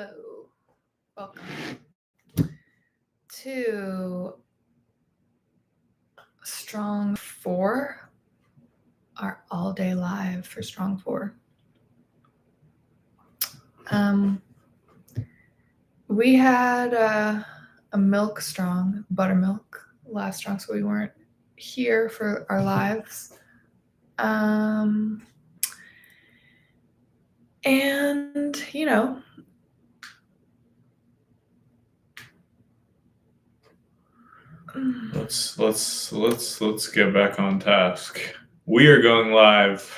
Hello, welcome to Strong 4, our all-day live for Strong 4. We had a milk strong, buttermilk last strong, so we weren't here for our lives. And let's get back on task. We are going live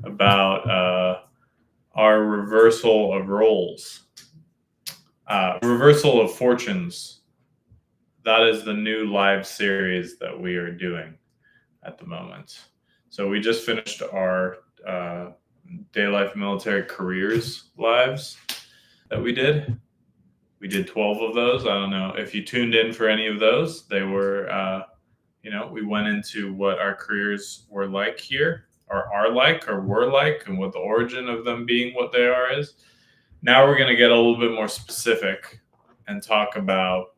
about our reversal of roles, reversal of fortunes. That is the new live series that we are doing at the moment. So we just finished our Day Life Military Careers lives that we did. We did 12 of those. I don't know if you tuned in for any of those. They were, we went into what our careers were like here, or are like, or were like, and what the origin of them being what they are is. Now we're going to get a little bit more specific and talk about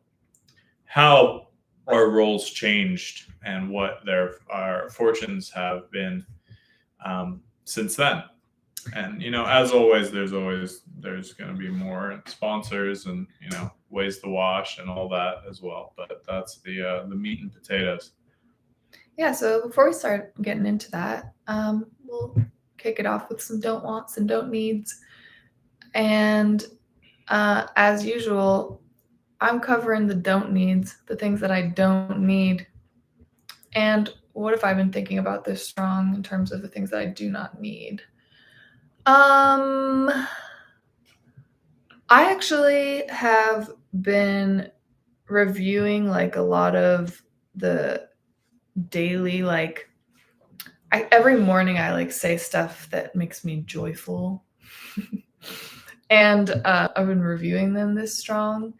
how our roles changed and what our fortunes have been since then. And as always, there's going to be more sponsors and ways to wash and all that as well. But that's the meat and potatoes. Yeah. So before we start getting into that, we'll kick it off with some don't wants and don't needs. And as usual, I'm covering the don't needs, the things that I don't need. And what if I've been thinking about this strong in terms of the things that I do not need? I actually have been reviewing like a lot of the daily, every morning I like say stuff that makes me joyful. And I've been reviewing them this strong.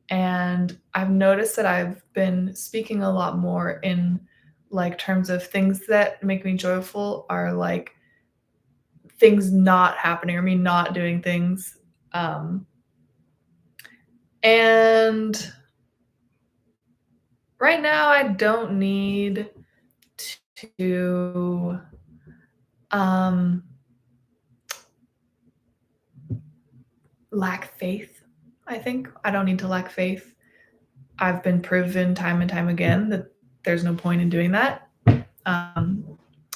And I've noticed that I've been speaking a lot more in like terms of things that make me joyful are like things not happening or me not doing things. And right now I don't need to lack faith. I think I don't need to lack faith. I've been proven time and time again that there's no point in doing that.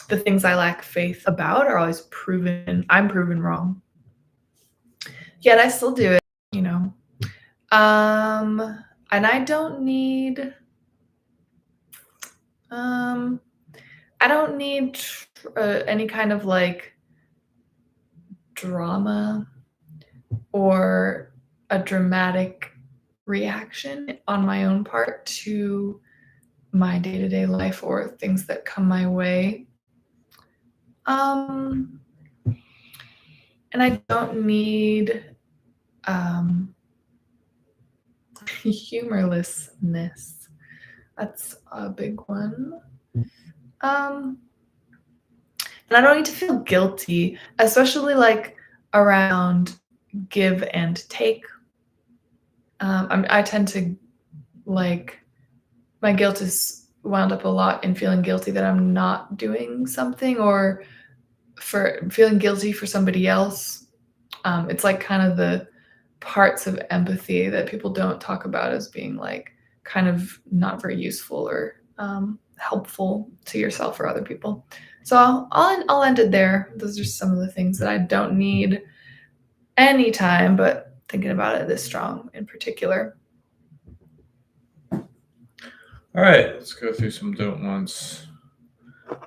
The things I lack faith about are always I'm proven wrong. Yet I still do it, And I don't need any kind of like drama or a dramatic reaction on my own part to my day-to-day life or things that come my way. And I don't need humorlessness. That's a big one. And I don't need to feel guilty, especially like around give and take. I tend to like my guilt is wound up a lot in feeling guilty that I'm not doing something or for feeling guilty for somebody else. It's like kind of the parts of empathy that people don't talk about as being like kind of not very useful or helpful to yourself or other people. So I'll end it there. Those are some of the things that I don't need anytime, but thinking about it this strong in particular. All right, let's go through some don't wants.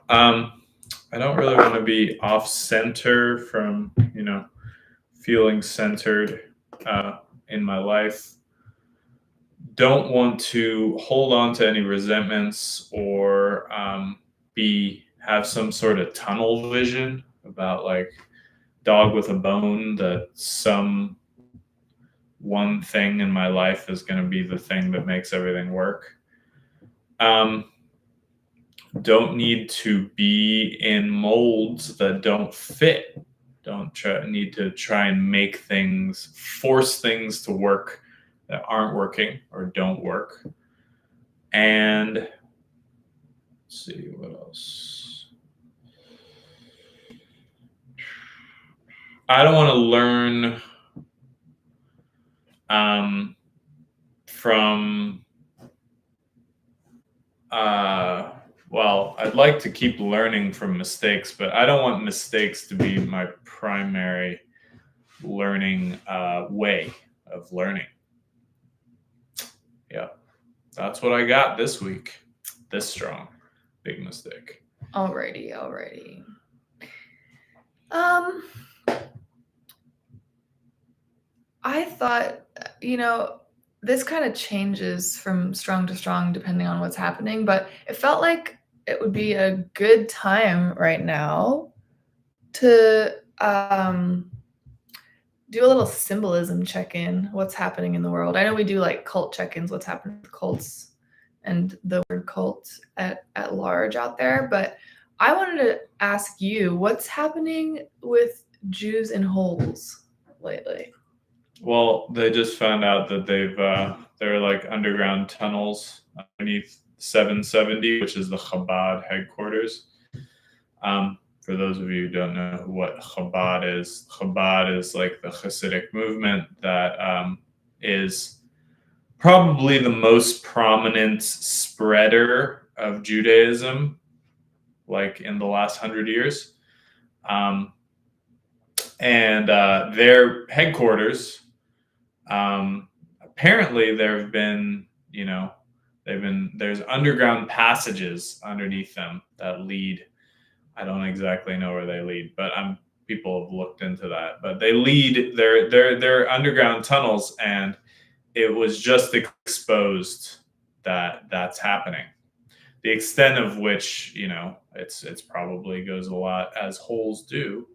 I don't really want to be off center from feeling centered in my life. Don't want to hold on to any resentments or have some sort of tunnel vision about like dog with a bone that some one thing in my life is going to be the thing that makes everything work. Don't need to be in molds that don't fit Don't need to try and force things to work that aren't working or don't work. And let's see what else. I don't want to learn from well, I'd like to keep learning from mistakes, but I don't want mistakes to be my primary learning way of learning. Yeah, that's what I got this week. This strong. Big mistake. Alrighty. I thought, this kind of changes from strong to strong depending on what's happening, but it felt like it would be a good time right now to do a little symbolism check-in, what's happening in the world. I know we do like cult check-ins, what's happening with cults and the word cult at large out there, but I wanted to ask you, what's happening with Jews in holes lately? Well, they just found out that there are like underground tunnels underneath 770, which is the Chabad headquarters. For those of you who don't know what Chabad is like the Hasidic movement that is probably the most prominent spreader of Judaism, like in the last 100 years. And their headquarters, apparently there have been, there's underground passages underneath them that lead. I don't exactly know where they lead, but people have looked into that. But they lead, they're underground tunnels, and it was just exposed that that's happening. The extent of which, it's probably goes a lot as holes do.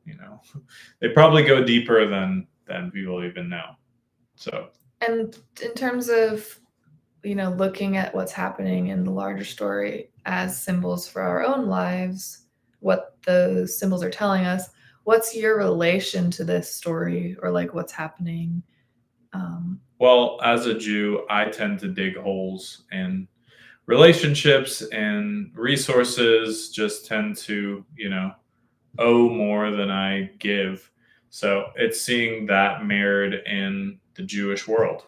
They probably go deeper than people even know. So, and in terms of looking at what's happening in the larger story as symbols for our own lives, what those symbols are telling us, what's your relation to this story, or like what's happening? Well, as a Jew, I tend to dig holes in relationships, and resources just tend to, owe more than I give. So it's seeing that mirrored in the Jewish world.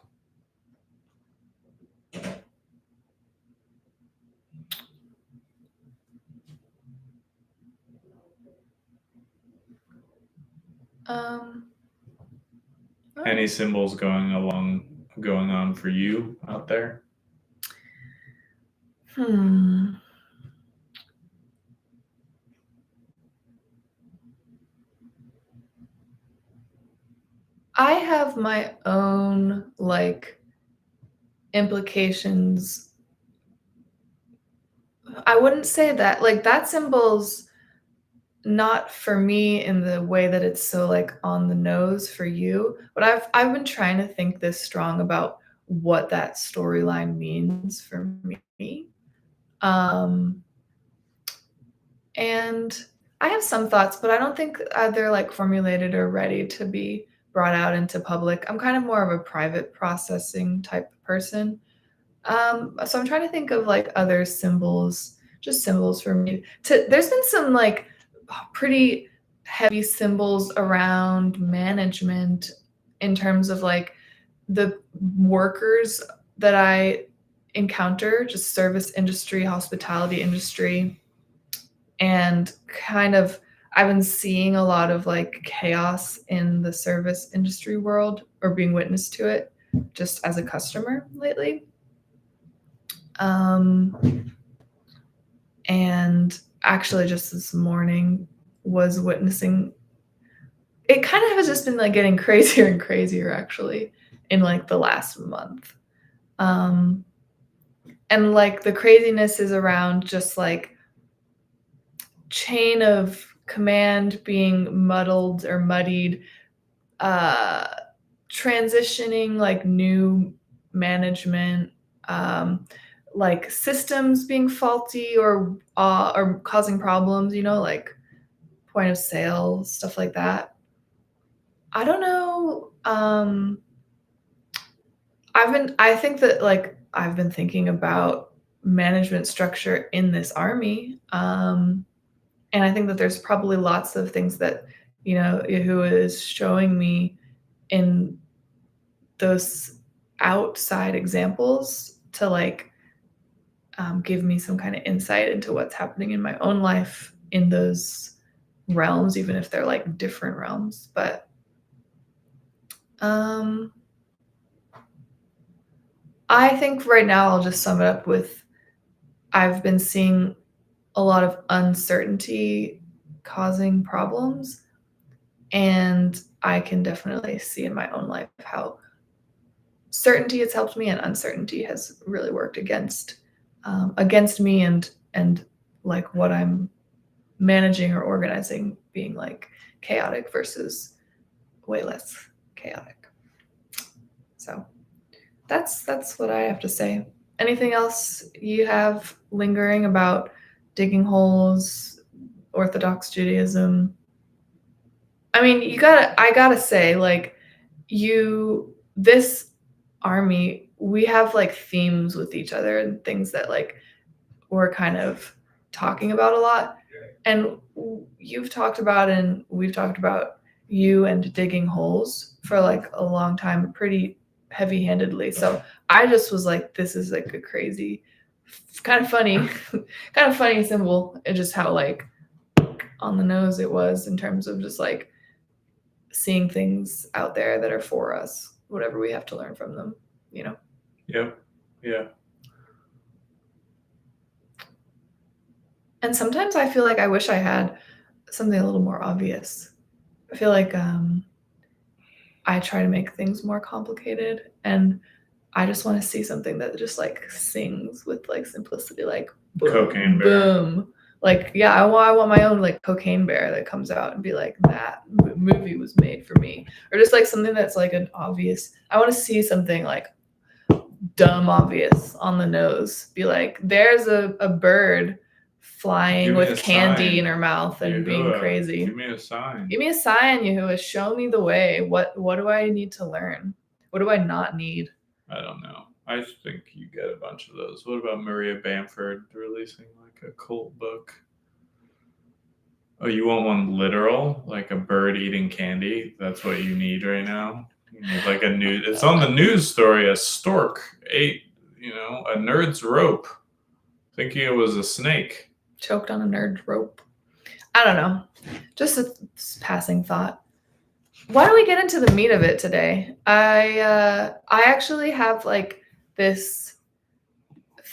Any symbols going on for you out there? I have my own implications. I wouldn't say that that symbol's not for me in the way that it's so on the nose for you, but I've been trying to think this strong about what that storyline means for me. And I have some thoughts, but I don't think they're formulated or ready to be brought out into public. I'm kind of more of a private processing type person. So I'm trying to think of other symbols, just symbols for me. There's been some pretty heavy symbols around management in terms of the workers that I encounter, just service industry, hospitality industry, and kind of I've been seeing a lot of chaos in the service industry world, or being witness to it just as a customer lately. And actually just this morning was witnessing, it kind of has just been getting crazier and crazier actually in the last month. And the craziness is around just chain of command being muddled or muddied, transitioning new management, systems being faulty or causing problems, point of sale, stuff like that. I don't know. I think that like I've been thinking about management structure in this army. And I think that there's probably lots of things that, who is showing me in those outside examples to like give me some kind of insight into what's happening in my own life in those realms, even if they're like different realms. But I think right now I'll just sum it up with I've been seeing a lot of uncertainty causing problems. And I can definitely see in my own life how certainty has helped me and uncertainty has really worked against me and like what I'm managing or organizing being like chaotic versus way less chaotic. So that's what I have to say. Anything else you have lingering about digging holes, Orthodox Judaism? I mean, I gotta say, like, this army, we have like themes with each other and things that like we're kind of talking about a lot. And you've talked about and we've talked about you and digging holes for like a long time, pretty heavy-handedly. So I just was like, this is like a crazy, kind of funny, kind of funny symbol. And just how like on the nose it was in terms of just like seeing things out there that are for us, whatever we have to learn from them, Yep. Yeah. And sometimes I feel like I wish I had something a little more obvious. I feel like I try to make things more complicated, and I just want to see something that just like sings with like simplicity, like boom, Cocaine bear. boom. Like, yeah, I want my own like cocaine bear that comes out and be like, that movie was made for me, or just like something that's like an obvious. I want to see something like dumb obvious on the nose. Be like, there's a bird flying with candy in her mouth and being crazy. Give me a sign. Give me a sign, Yahuwah. Show me the way. What do I need to learn? What do I not need? I don't know. I think you get a bunch of those. What about Maria Bamford releasing like a cult book? Oh, you want one literal, like a bird eating candy? That's what you need right now. You need like a news. It's on the news story. A stork ate, a nerd's rope, thinking it was a snake. Choked on a nerd's rope. I don't know. Just a passing thought. Why don't we get into the meat of it today? I actually have like this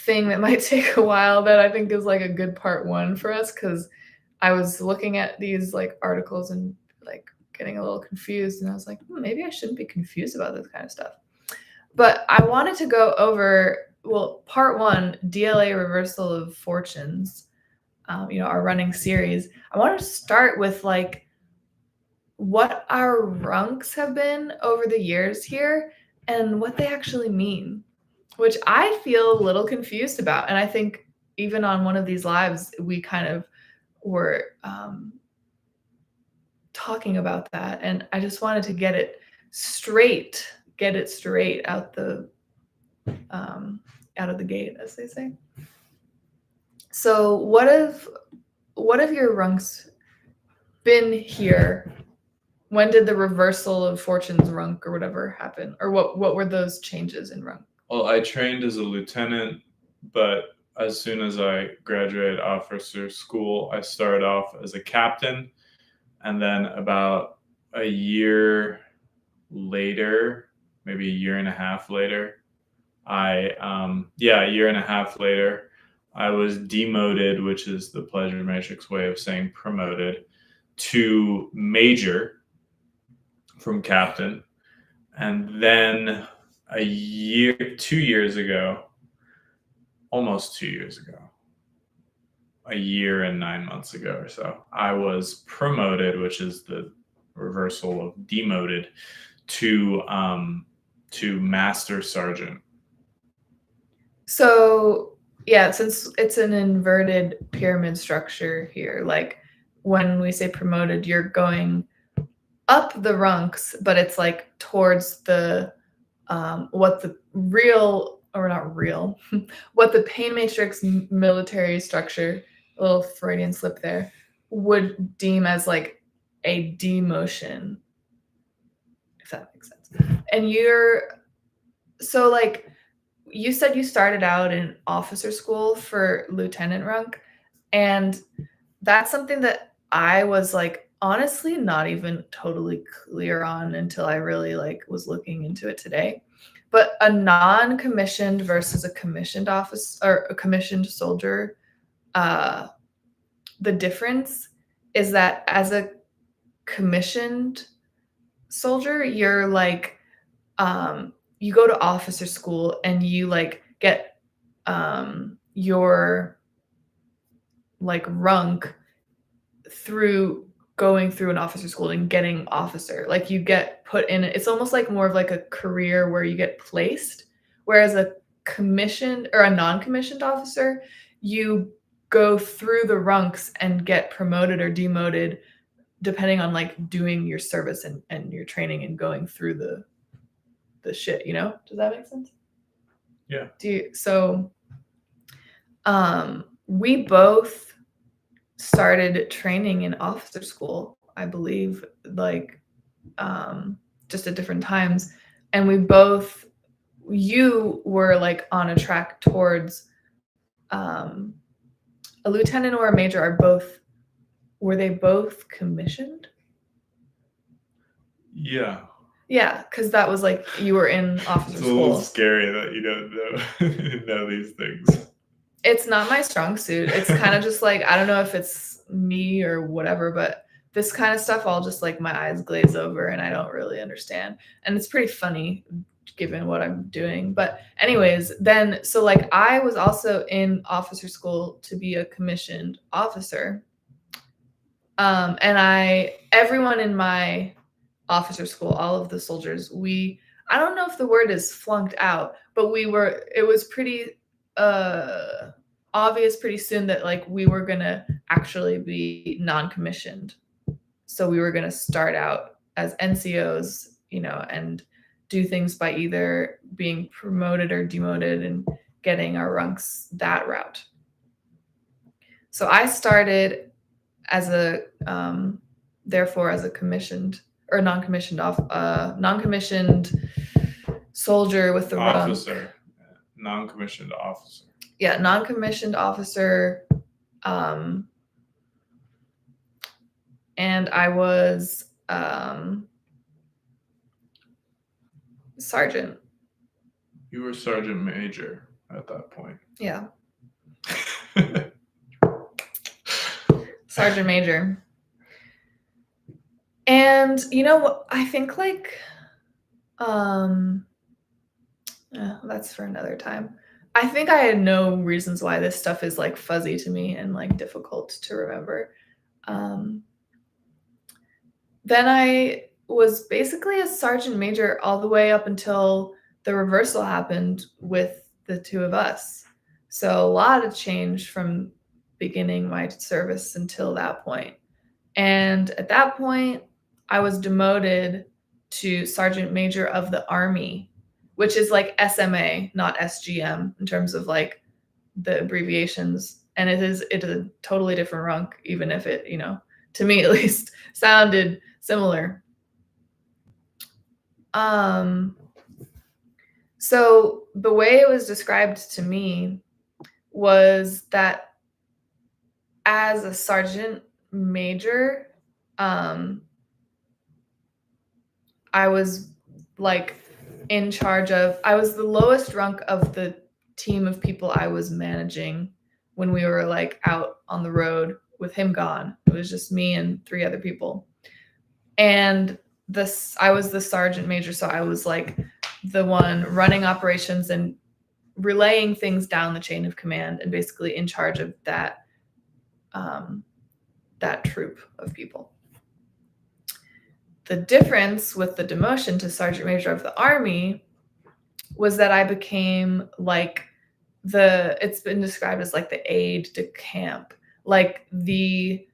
thing that might take a while that I think is like a good part one for us, because I was looking at these like articles and like getting a little confused, and I was like, maybe I shouldn't be confused about this kind of stuff. But I wanted to go over, part one, DLA Reversal of Fortunes, our running series. I want to start with like what our runks have been over the years here and what they actually mean, which I feel a little confused about. And I think even on one of these lives, we kind of were talking about that. And I just wanted to get it straight out of the gate, as they say. So what have your runks been here? When did the reversal of Fortune's runk or whatever happen? Or what were those changes in runk? Well, I trained as a lieutenant, but as soon as I graduated officer school, I started off as a captain. And then about a year later, maybe a year and a half later, a year and a half later, I was demoted, which is the pleasure matrix way of saying promoted, to major from captain. And then almost 2 years ago, a year and 9 months ago or so, I was promoted, which is the reversal of demoted, to master sergeant. So yeah, since it's an inverted pyramid structure here, like when we say promoted, you're going up the runks, but it's like towards the what the real, or not real, what the pain matrix military structure, a little Freudian slip there, would deem as like a demotion, if that makes sense. And so like you said you started out in officer school for lieutenant rank, and that's something that I was like honestly not even totally clear on until I really like was looking into it today. But a non-commissioned versus a commissioned office or a commissioned soldier, the difference is that as a commissioned soldier, you're like you go to officer school and you like get your like rank through going through an officer school and getting officer. Like you get put in, it's almost like more of like a career where you get placed, whereas a commissioned or a non-commissioned officer, you go through the ranks and get promoted or demoted depending on like doing your service and your training and going through the shit, you know? Does that make sense? Yeah. We both started training in officer school, I believe, like just at different times. And you were like on a track towards a lieutenant or a major. Were they both commissioned? Yeah. Yeah, because that was like you were in officer It's a school. little scary that you don't know these things. It's not my strong suit. It's kind of just like, I don't know if it's me or whatever, but this kind of stuff, I'll just like my eyes glaze over and I don't really understand. And it's pretty funny given what I'm doing. But anyways, then, so like I was also in officer school to be a commissioned officer. And everyone in my officer school, all of the soldiers, I don't know if the word is flunked out, but it was pretty obvious pretty soon that like we were gonna actually be non-commissioned. So we were gonna start out as NCOs, you know, and do things by either being promoted or demoted and getting our ranks that route. So I started as therefore as a commissioned or non-commissioned soldier with the officer, rank. non-commissioned officer. Yeah, non-commissioned officer, and I was sergeant. You were sergeant major at that point. Yeah. Sergeant major. And you know what, I think like that's for another time. I think I had no reasons why this stuff is like fuzzy to me and like difficult to remember. Then I was basically a sergeant major all the way up until the reversal happened with the two of us. So a lot of change from beginning my service until that point. And at that point, I was demoted to sergeant major of the Army, which is like SMA, not SGM in terms of like the abbreviations. And it is a totally different rank, even if it, you know, to me at least, sounded similar. So the way it was described to me was that as a sergeant major, I was like in charge of, I was the lowest rank of the team of people I was managing when we were like out on the road with him gone. It was just me and 3 other people. And I was the sergeant major, so I was like the one running operations and relaying things down the chain of command and basically in charge of that troop of people. The difference with the demotion to sergeant major of the Army was that I became like it's been described as like the aide de camp, like the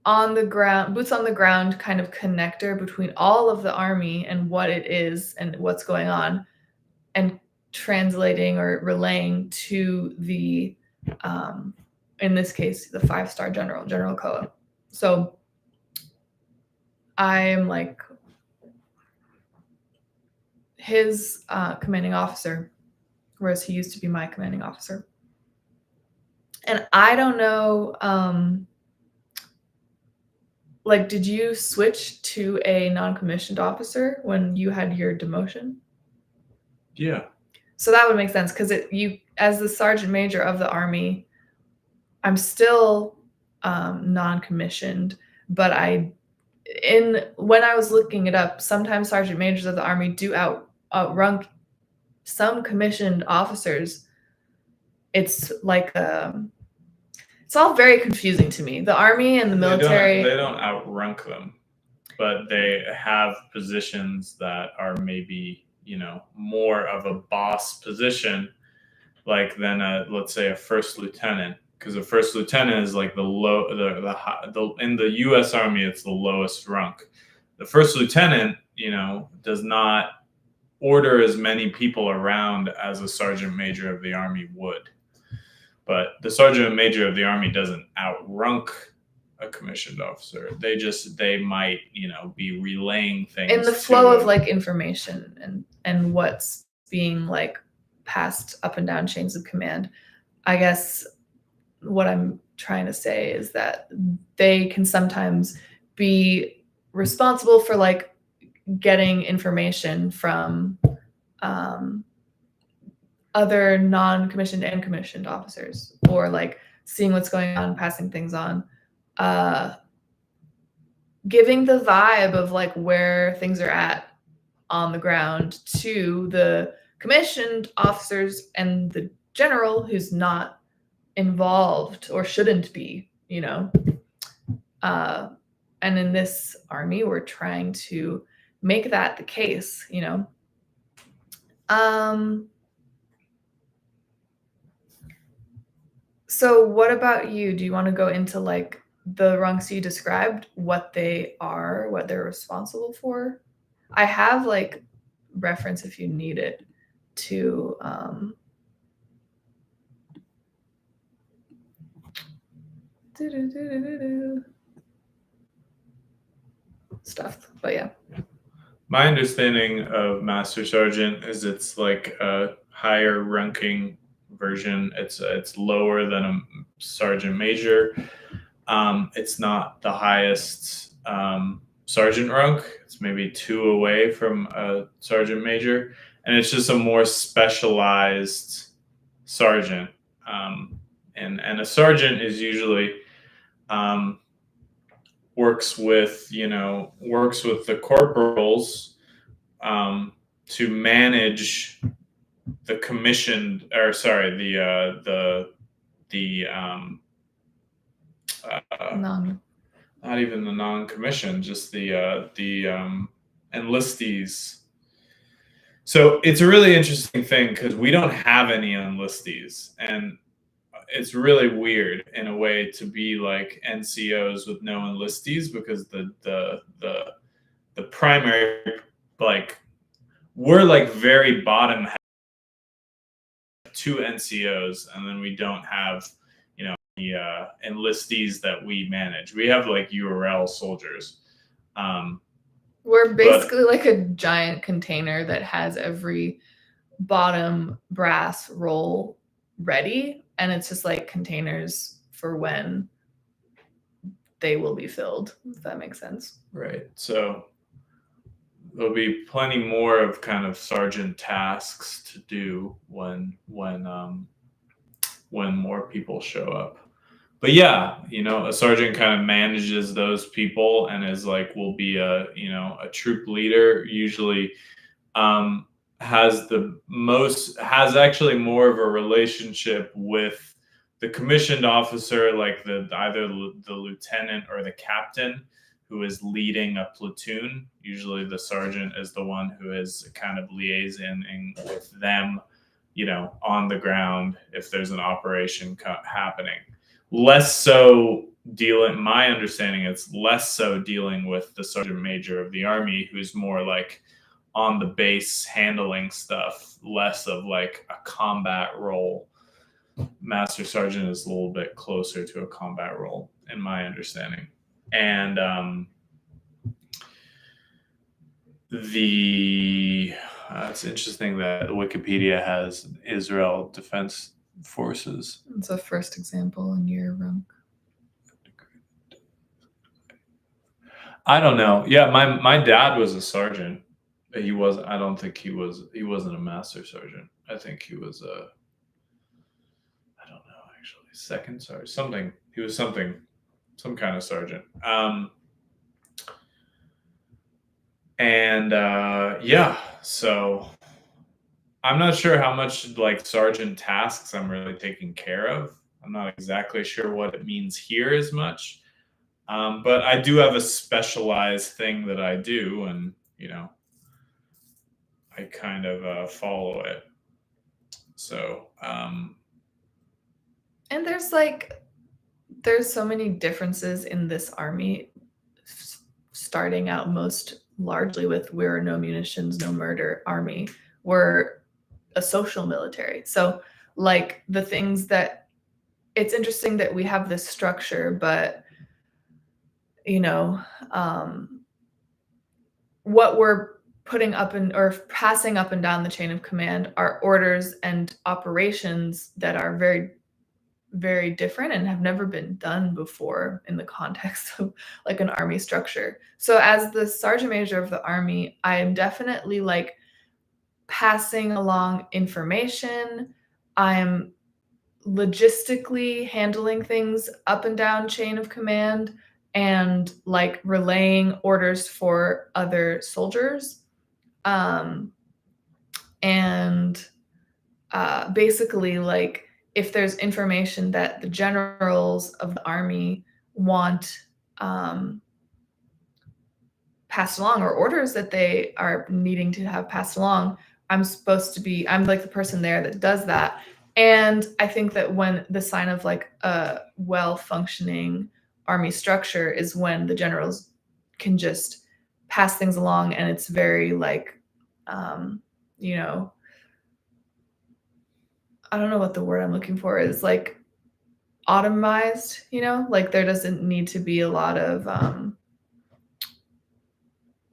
on the ground, boots on the ground kind of connector between all of the Army and what it is and what's going on, and translating or relaying to the, in this case, the 5-star general, General Koa. So I'm like his commanding officer, whereas he used to be my commanding officer. And I don't know, like, did you switch to a non-commissioned officer when you had your demotion? Yeah. So that would make sense, because you, as the sergeant major of the Army, I'm still non-commissioned, but when I was looking it up, sometimes sergeant majors of the Army do outrank some commissioned officers. It's like it's all very confusing to me. The Army and the military. They don't outrank them, but they have positions that are maybe, more of a boss position, like than let's say a first lieutenant, because a first lieutenant is like in the U.S. Army, it's the lowest rank. The first lieutenant, does not order as many people around as a sergeant major of the Army would. But the sergeant major of the Army doesn't outrank a commissioned officer. They might, be relaying things in the flow of like information and what's being like passed up and down chains of command. I guess what I'm trying to say is that they can sometimes be responsible for like getting information from other non-commissioned and commissioned officers, or like seeing what's going on, passing things on, giving the vibe of like where things are at on the ground to the commissioned officers and the general who's not involved or shouldn't be, and in this Army, we're trying to make that the case, So what about you? Do you want to go into like the ranks you described, what they are, what they're responsible for? I have like reference if you need it to stuff, but yeah. My understanding of Master Sergeant is it's like a higher ranking version. It's lower than a sergeant major. It's not the highest sergeant rank. It's maybe 2 away from a sergeant major, and it's just a more specialized sergeant. And a sergeant is usually works with the corporals to manage the commissioned, or sorry, not even the non-commissioned, just the enlistees. So it's a really interesting thing because we don't have any enlistees, and it's really weird in a way to be like NCOs with no enlistees, because the primary, like, we're like very bottom 2 NCOs, and then we don't have the enlistees that we manage. We have like URL soldiers. We're basically like a giant container that has every bottom brass roll ready, and it's just like containers for when they will be filled, if that makes sense. Right. So there'll be plenty more of kind of sergeant tasks to do when more people show up. But yeah, a sergeant kind of manages those people and is like, will be a troop leader, usually has actually more of a relationship with the commissioned officer, like either the lieutenant or the captain who is leading a platoon. Usually the sergeant is the one who is kind of liaising with them, on the ground if there's an operation happening. Less so my understanding, it's less so dealing with the sergeant major of the army, who's more like on the base handling stuff, less of like a combat role. Master sergeant is a little bit closer to a combat role, in my understanding. And it's interesting that Wikipedia has Israel Defense Forces. It's a first example in your rank. I don't know. Yeah, my dad was a sergeant. He was. I don't think he was. He wasn't a master sergeant. I think he was a. I don't know actually. Second sergeant. Something. He was something. Some kind of sergeant. Yeah. So I'm not sure how much like sergeant tasks I'm really taking care of. I'm not exactly sure what it means here as much. But I do have a specialized thing that I do, and I kind of follow it. So, And there's so many differences in this army, starting out most largely with we're a no munitions, no murder army. We're a social military. So like the things that it's interesting that we have this structure, but what we're putting up or passing up and down the chain of command are orders and operations that are very, very different and have never been done before in the context of like an army structure. So as the sergeant major of the army, I am definitely like passing along information. I'm logistically handling things up and down chain of command and like relaying orders for other soldiers. Basically, like if there's information that the generals of the army want passed along, or orders that they are needing to have passed along, I'm like the person there that does that. And I think that when the sign of like a well-functioning army structure is when the generals can just pass things along, and it's very like, I don't know what the word I'm looking for is, like automized, like there doesn't need to be a lot of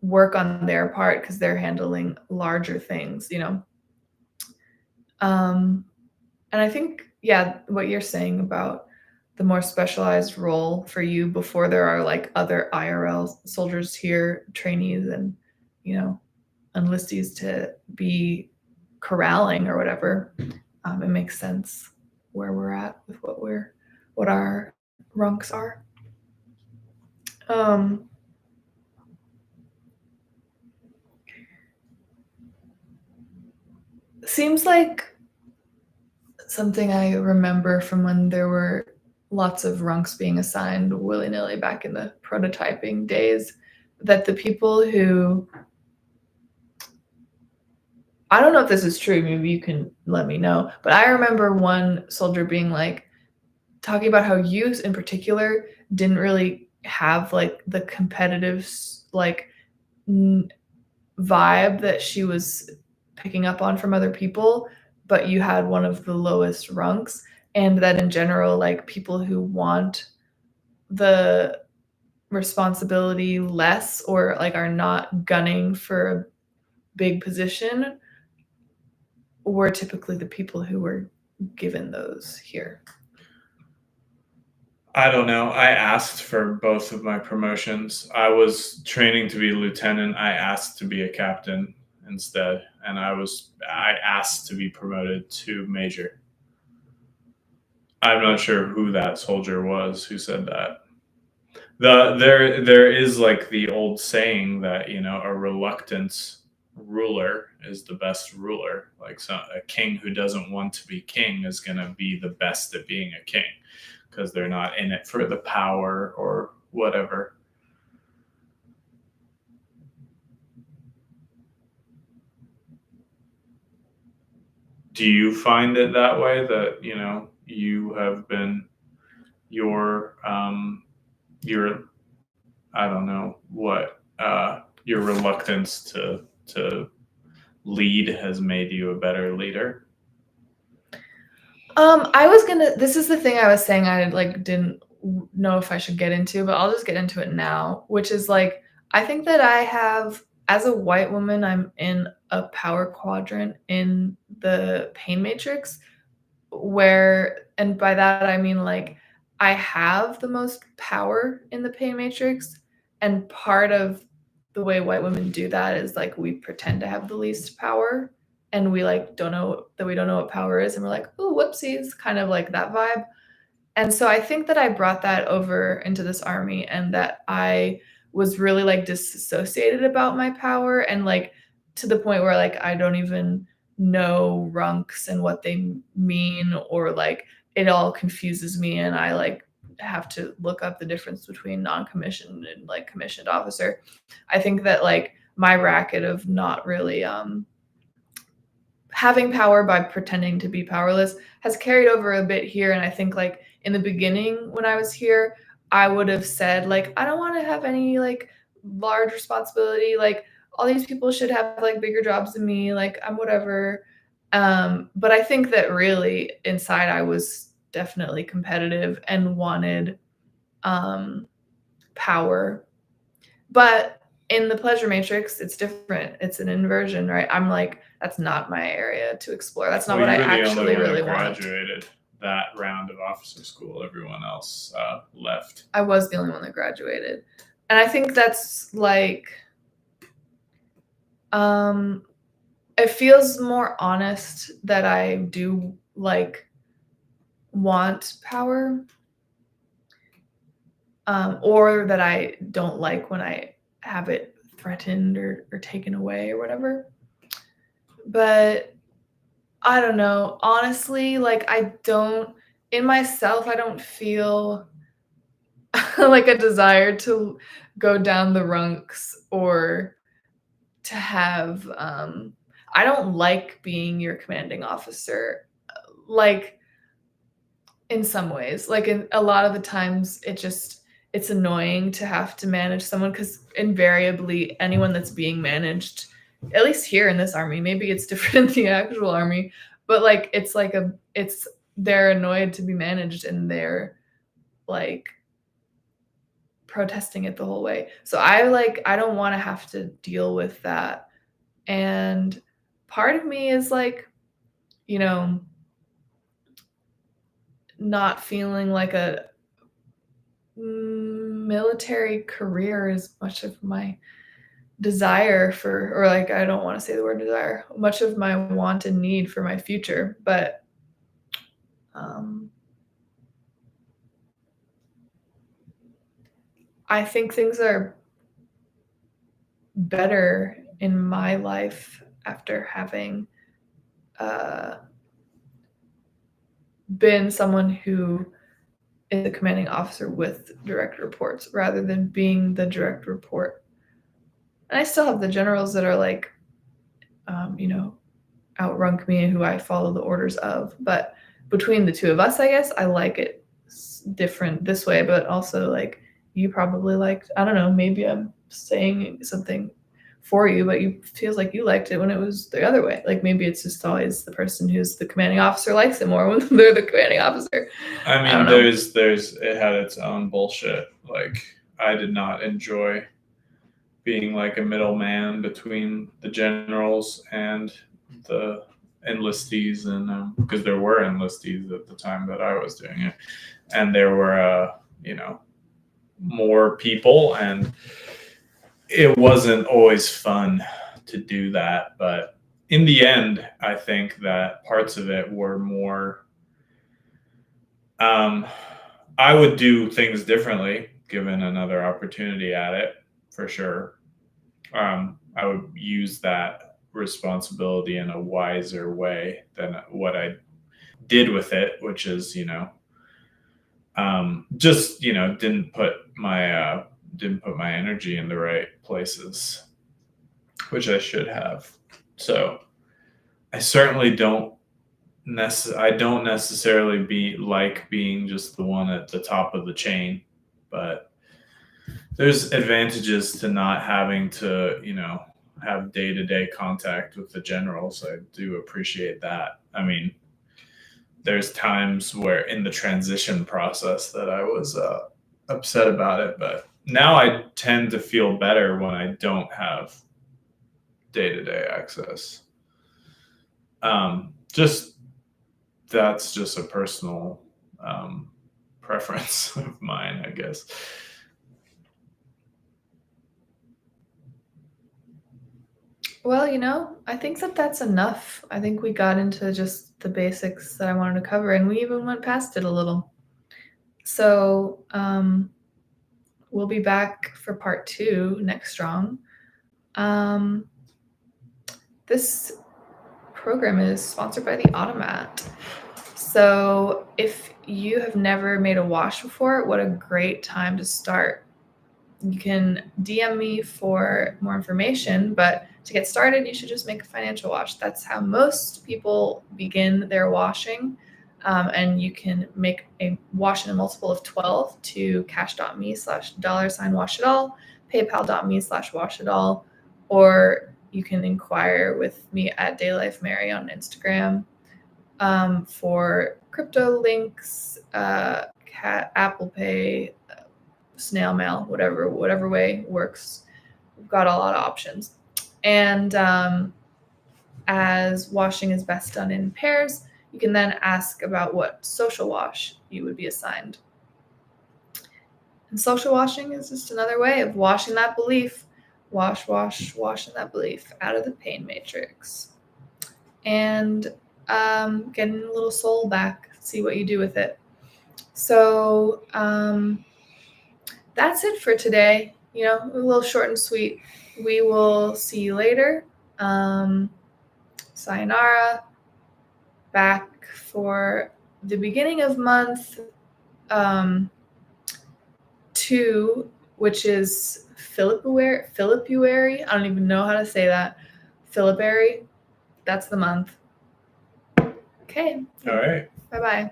work on their part because they're handling larger things, And I think, yeah, what you're saying about the more specialized role for you before there are like other IRL soldiers here, trainees and, enlistees to be corralling or whatever, it makes sense where we're at with what our ranks are. Seems like something I remember from when there were lots of ranks being assigned willy-nilly back in the prototyping days, that the people who, I don't know if this is true, maybe you can let me know, but I remember one soldier being like, talking about how you in particular didn't really have like the competitive like vibe that she was picking up on from other people, but you had one of the lowest runks, and that in general, like people who want the responsibility less or like are not gunning for a big position were typically the people who were given those here. I don't know. I asked for both of my promotions. I was training to be a lieutenant. I asked to be a captain instead, and I asked to be promoted to major. I'm not sure who that soldier was who said that. There is like the old saying that a reluctant ruler is the best ruler. Like a king who doesn't want to be king is going to be the best at being a king because they're not in it for the power or whatever. Do you find it that way, that you have been your your I don't know what your reluctance to lead has made you a better leader? This is the thing I was saying I like didn't know if I should get into, but I'll just get into it now, which is like I think that I have, as a white woman, I'm in a power quadrant in the pain matrix where, and by that I mean like I have the most power in the pain matrix, and part of the way white women do that is like we pretend to have the least power, and we like don't know that we don't know what power is, and we're like, oh, whoopsies, kind of like that vibe. And so I think that I brought that over into this army, and that I was really like disassociated about my power, and like to the point where like I don't even know runks and what they mean, or like it all confuses me, and I like have to look up the difference between non-commissioned and like commissioned officer. I think that like my racket of not really having power by pretending to be powerless has carried over a bit here. And I think like in the beginning when I was here, I would have said like I don't want to have any like large responsibility, like all these people should have like bigger jobs than me, like I'm whatever. But I think that really inside I was definitely competitive and wanted power. But in the pleasure matrix, it's different. It's an inversion, right? I'm like, that's not my area to explore. That's not what I actually really want. Graduated that round of officer school. Everyone else left. I was the only one that graduated. And I think that's like, it feels more honest that I do like want power, or that I don't like when I have it threatened or taken away or whatever. But I don't know. Honestly, like I don't, in myself, I don't feel like a desire to go down the runks or to have I don't like being your commanding officer. Like in some ways, like in a lot of the times it's annoying to have to manage someone, because invariably anyone that's being managed, at least here in this army, maybe it's different in the actual army, but like it's they're annoyed to be managed, and they're like protesting it the whole way. So I don't want to have to deal with that. And part of me is like, you know, not feeling like a military career is much of my desire for, or like I don't want to say the word desire, much of my want and need for my future. But I think things are better in my life after having been someone who is a commanding officer with direct reports, rather than being the direct report. And I still have the generals that are like, outrank me and who I follow the orders of. But between the two of us, I guess I like it different this way. But also, like, you probably liked, I don't know, maybe I'm saying something for you, but you feels like you liked it when it was the other way. Like maybe it's just always the person who's the commanding officer likes it more when they're the commanding officer. I mean, there's it had its own bullshit. Like I did not enjoy being like a middleman between the generals and the enlistees, and because there were enlistees at the time that I was doing it, and there were more people, and it wasn't always fun to do that. But in the end, I think that parts of it were more I would do things differently given another opportunity at it, for sure. I would use that responsibility in a wiser way than what I did with it, which is, just didn't put my energy in the right places, which I should have. So I certainly don't I don't necessarily like being just the one at the top of the chain, but there's advantages to not having to, have day-to-day contact with the generals. I do appreciate that. I mean, there's times where in the transition process that I was upset about it, but now I tend to feel better when I don't have day-to-day access. Just that's just a personal preference of mine, I guess. Well, I think that that's enough. I think we got into just the basics that I wanted to cover, and we even went past it a little. So we'll be back for part 2 next Strong. This program is sponsored by the Automat. So if you have never made a wash before, what a great time to start. You can DM me for more information, but to get started, you should just make a financial wash. That's how most people begin their washing. And you can make a wash in a multiple of 12 to cash.me/$washitall, paypal.me/washitall, or you can inquire with me at DayLifeMary on Instagram for crypto links, Apple Pay, snail mail, whatever way works. We've got a lot of options. And as washing is best done in pairs, you can then ask about what social wash you would be assigned. And social washing is just another way of washing that belief. Washing that belief out of the pain matrix. And getting a little soul back, see what you do with it. So that's it for today. A little short and sweet. We will see you later. Sayonara. Back for the beginning of month 2, which is Philippuary. I don't even know how to say that. Philippuary. That's the month. Okay. All right. Bye-bye.